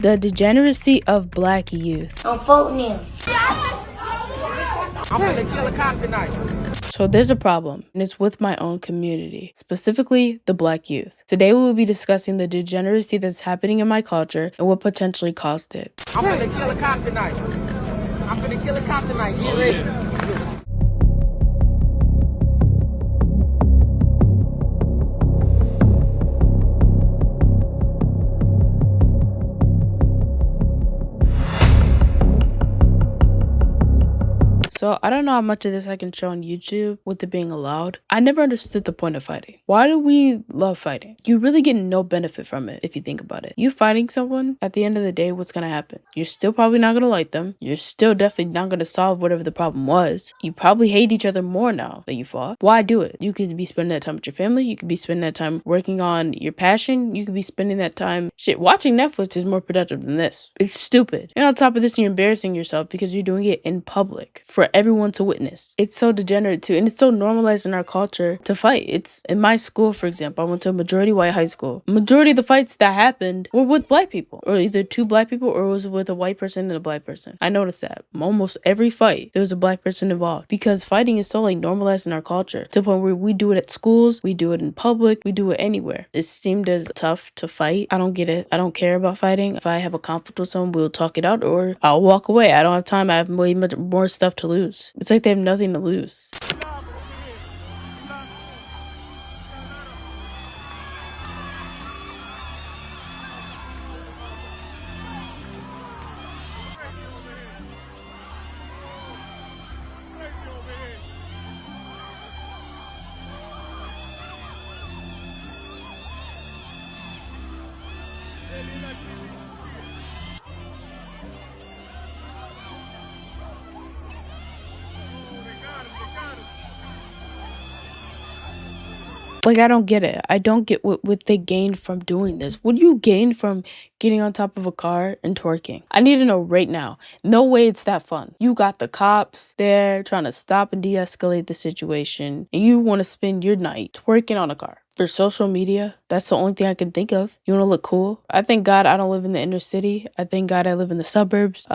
The degeneracy of black youth. I'm voting him. I'm gonna kill a cop tonight. So there's a problem, and it's with my own community, specifically the black youth. Today we will be discussing the degeneracy that's happening in my culture and what potentially caused it. I'm gonna kill a cop tonight. I'm gonna kill a cop tonight. Get ready. So I don't know how much of this I can show on YouTube with it being allowed. I never understood the point of fighting. Why do we love fighting? You really get no benefit from it if you think about it. You fighting someone, at the end of the day, what's gonna happen? You're still probably not gonna like them. You're still definitely not gonna solve whatever the problem was. You probably hate each other more now that you fought. Why do it? You could be spending that time with your family. You could be spending that time working on your passion. You could be spending that time, watching Netflix is more productive than this. It's stupid. And on top of this, you're embarrassing yourself because you're doing it in public for everyone to witness. It's so degenerate too, and it's so normalized in our culture to fight. It's in my school, for example. I went to a majority white high school. Majority of the fights that happened were with black people, or either two black people, or it was with a white person and a black person. I noticed that almost every fight there was a black person involved because fighting is so normalized in our culture to the point where we do it at schools, we do it in public, we do it anywhere. It seemed as tough to fight. I don't get it. I don't care about fighting. If I have a conflict with someone, we'll talk it out, or I'll walk away. I don't have time. I have way much more stuff to lose. It's like they have nothing to lose. Like, I don't get it. I don't get what they gained from doing this. What do you gain from getting on top of a car and twerking? I need to know right now. No way it's that fun. You got the cops there trying to stop and de-escalate the situation, and you want to spend your night twerking on a car. For social media, that's the only thing I can think of. You want to look cool? I thank God I don't live in the inner city. I thank God I live in the suburbs.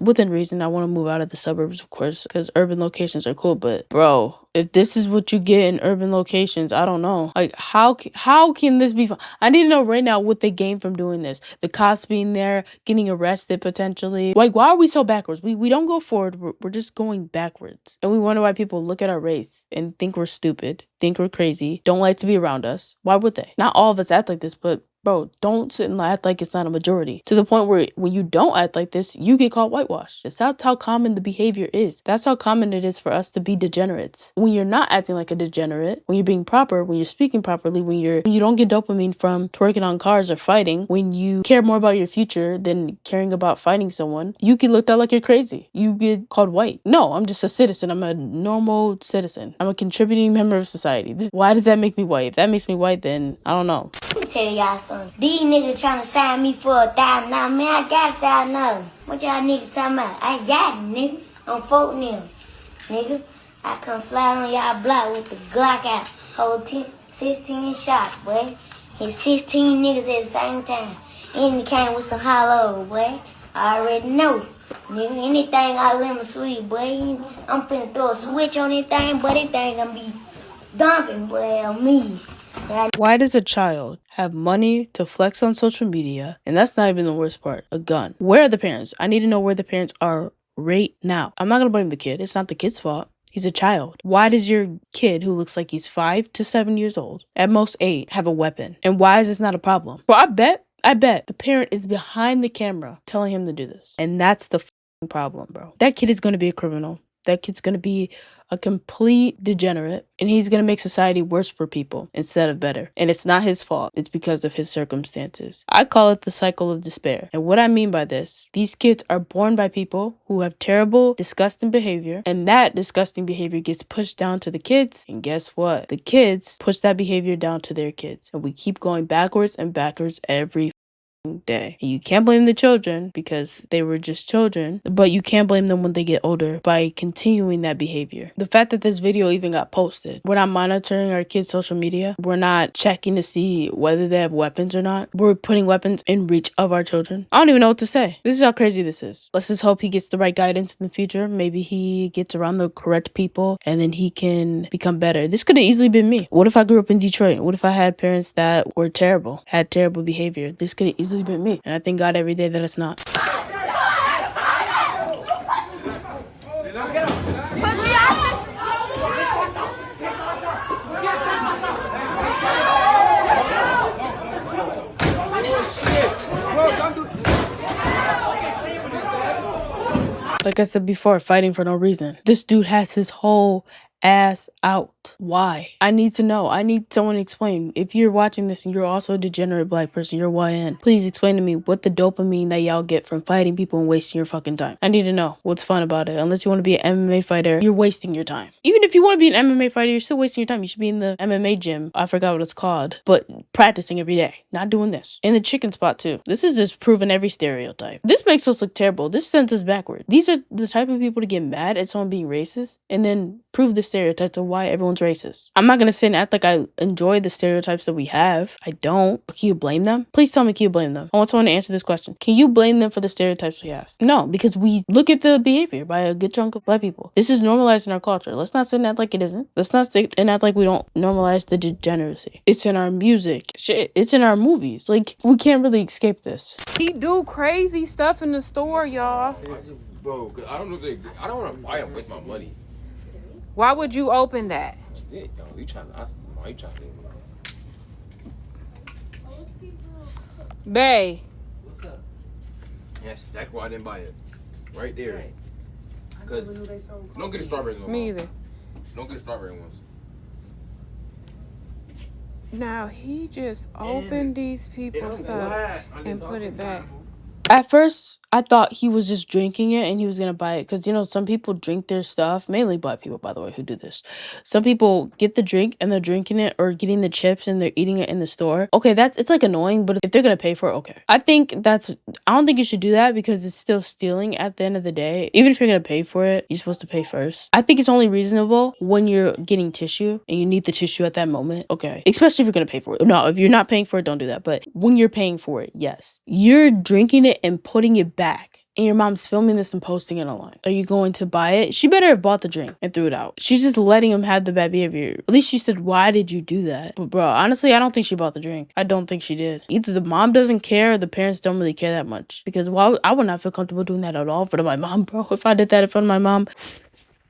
Within reason, I want to move out of the suburbs, of course, because urban locations are cool. But bro, if this is what you get in urban locations, I don't know. Like, how can this be fun? I need to know right now what they gain from doing this. The cops being there, getting arrested potentially. Like, why are we so backwards? We don't go forward. We're just going backwards. And we wonder why people look at our race and think we're stupid, think we're crazy, don't like to be around us. Why would they? Not all of us act like this, but bro, don't sit and act like it's not a majority. To the point where when you don't act like this, you get called whitewashed. That's how common the behavior is. That's how common it is for us to be degenerates. When you're not acting like a degenerate, when you're being proper, when you're speaking properly, when you don't get dopamine from twerking on cars or fighting, when you care more about your future than caring about fighting someone, you get looked at like you're crazy. You get called white. No, I'm just a citizen. I'm a normal citizen. I'm a contributing member of society. Why does that make me white? If that makes me white, then I don't know. Let me tell y'all something. These niggas trying to sign me for $1,000. Man, I got $1,000. What y'all niggas talking about? I got it, nigga. I'm voting him, nigga. I come slide on y'all block with the Glock out. Hold 16 shots, boy. Hit 16 niggas at the same time. And he came with some hollow, boy. I already know. Nigga, anything I lemon sweet, boy. I'm finna throw a switch on anything, but anything gonna be dumping, boy, on me. Why does a child have money to flex on social media? And that's not even the worst part. A gun. Where are the parents? I need to know where the parents are right now. I'm not going to blame the kid. It's not the kid's fault. He's a child. Why does your kid, who looks like he's 5 to 7 years old, at most 8, have a weapon? And why is this not a problem? Well, I bet the parent is behind the camera telling him to do this. And that's the problem, bro. That kid is going to be a criminal. That kid's going to be a complete degenerate, and he's going to make society worse for people instead of better. And it's not his fault. It's because of his circumstances. I call it the cycle of despair. And what I mean by this, these kids are born by people who have terrible, disgusting behavior, and that disgusting behavior gets pushed down to the kids. And guess what? The kids push that behavior down to their kids. And we keep going backwards and backwards every day. You can't blame the children because they were just children, but you can't blame them when they get older by continuing that behavior. The fact that this video even got posted, we're not monitoring our kids' social media, we're not checking to see whether they have weapons or not, we're putting weapons in reach of our children. I don't even know what to say. This is how crazy this is. Let's just hope he gets the right guidance in the future. Maybe he gets around the correct people and then he can become better. This could have easily been me. What if I grew up in Detroit? What if I had parents that were terrible, had terrible behavior? This could have easily been me. And I thank God every day that it's not. Like I said before, fighting for no reason. This dude has his whole ass out. Why? I need to know. I need someone to explain. If you're watching this and you're also a degenerate black person, you're YN, please explain to me what the dopamine that y'all get from fighting people and wasting your fucking time. I need to know what's fun about it. Unless you want to be an MMA fighter, you're wasting your time. Even if you want to be an MMA fighter, you're still wasting your time. You should be in the MMA gym. I forgot what it's called, but practicing every day, not doing this. In the chicken spot too. This is just proving every stereotype. This makes us look terrible. This sends us backward. These are the type of people to get mad at someone being racist and then prove the stereotypes of why everyone's racist. I'm not gonna sit and act like I enjoy the stereotypes that we have. I don't. But can you blame them? Please tell me, can you blame them? I want someone to answer this question. Can you blame them for the stereotypes we have? No, because we look at the behavior by a good chunk of black people. This is normalized in our culture. Let's not sit and act like it isn't. Let's not sit and act like we don't normalize the degeneracy. It's in our music. Shit, it's in our movies. Like, we can't really escape this. He do crazy stuff in the store, y'all. Bro, cause I don't know if I don't want to buy them with my money. Why would you open that? Yeah, you trying to? You trying to? Bae. What's up? Yes, that's why I didn't buy it. Right there. Cause don't get the strawberries ones. Me either. Don't get the strawberry ones. Now he just opened these people's stuff and put it back. At first, I thought he was just drinking it and he was gonna buy it. Because, you know, some people drink their stuff. Mainly black people, by the way, who do this. Some people get the drink and they're drinking it or getting the chips and they're eating it in the store. Okay, it's like annoying, but if they're gonna pay for it, okay. I don't think you should do that because it's still stealing at the end of the day. Even if you're gonna pay for it, you're supposed to pay first. I think it's only reasonable when you're getting tissue and you need the tissue at that moment. Okay. Especially if you're gonna pay for it. No, if you're not paying for it, don't do that. But when you're paying for it, yes. You're drinking it and putting it back. And your mom's filming this and posting it online. Are you going to buy it? She better have bought the drink and threw it out. She's just letting him have the bad behavior. At least she said, why did you do that? But bro, honestly, I don't think she bought the drink. I don't think she did. Either the mom doesn't care or the parents don't really care that much. Because I would not feel comfortable doing that at all in front of my mom, bro. If I did that in front of my mom,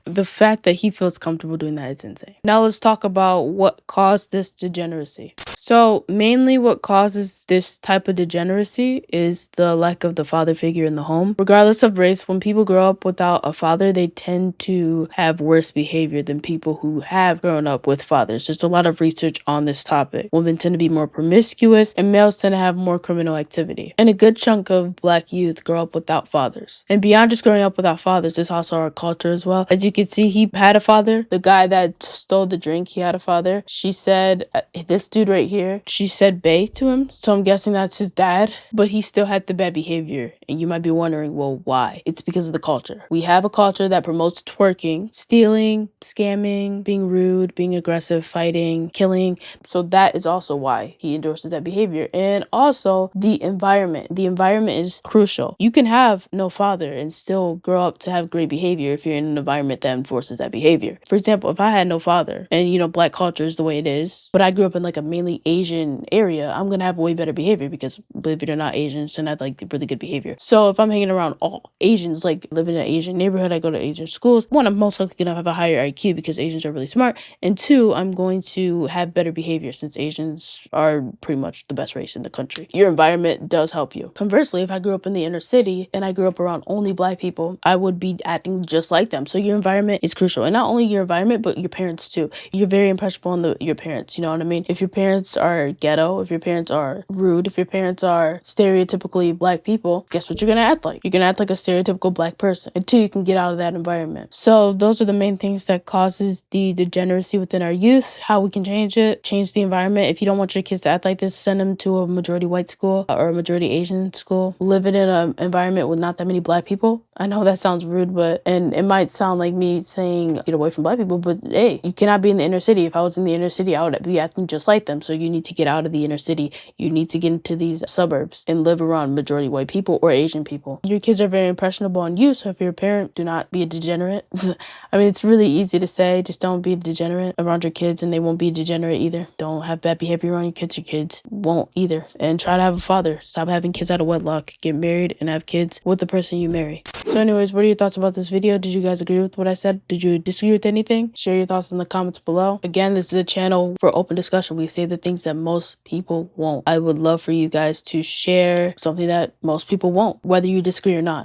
the fact that he feels comfortable doing that is insane. Now let's talk about what caused this degeneracy. So mainly what causes this type of degeneracy is the lack of the father figure in the home. Regardless of race, when people grow up without a father, they tend to have worse behavior than people who have grown up with fathers. There's a lot of research on this topic. Women tend to be more promiscuous and males tend to have more criminal activity. And a good chunk of black youth grow up without fathers. And beyond just growing up without fathers, it's also our culture as well. As you can see, he had a father. The guy that stole the drink, he had a father. She said, this dude right here, she said bae to him. So I'm guessing that's his dad, but he still had the bad behavior. And you might be wondering, well, why? It's because of the culture. We have a culture that promotes twerking, stealing, scamming, being rude, being aggressive, fighting, killing. So that is also why he endorses that behavior. And also the environment. The environment is crucial. You can have no father and still grow up to have great behavior if you're in an environment that enforces that behavior. For example, if I had no father and, you know, black culture is the way it is, but I grew up in like a mainly Asian area, I'm going to have way better behavior because, believe it or not, Asians tend to have like really good behavior. So if I'm hanging around all Asians, like live in an Asian neighborhood, I go to Asian schools, one, I'm most likely going to have a higher IQ because Asians are really smart. And two, I'm going to have better behavior since Asians are pretty much the best race in the country. Your environment does help you. Conversely, if I grew up in the inner city and I grew up around only black people, I would be acting just like them. So your environment is crucial. And not only your environment, but your parents too. You're very impressionable on your parents. You know what I mean? If your parents parents are ghetto, if your parents are rude, if your parents are stereotypically black people, guess what you're gonna act like? You're gonna act like a stereotypical black person until you can get out of that environment. So those are the main things that causes the degeneracy within our youth. How we can change it, change the environment. If you don't want your kids to act like this, send them to a majority white school or a majority Asian school. Live in an environment with not that many black people. I know that sounds rude, and it might sound like me saying get away from black people, but hey, you cannot be in the inner city. If I was in the inner city, I would be acting just like them. So you need to get out of the inner city. You need to get into these suburbs and live around majority white people or Asian people. Your kids are very impressionable on you, so if you're a parent, do not be a degenerate. I mean, it's really easy to say, just don't be a degenerate around your kids and they won't be degenerate either. Don't have bad behavior around your kids won't either. And try to have a father. Stop having kids out of wedlock. Get married and have kids with the person you marry. So anyways, what are your thoughts about this video? Did you guys agree with what I said? Did you disagree with anything? Share your thoughts in the comments below. Again, this is a channel for open discussion. We say the things that most people won't. I would love for you guys to share something that most people won't, whether you disagree or not.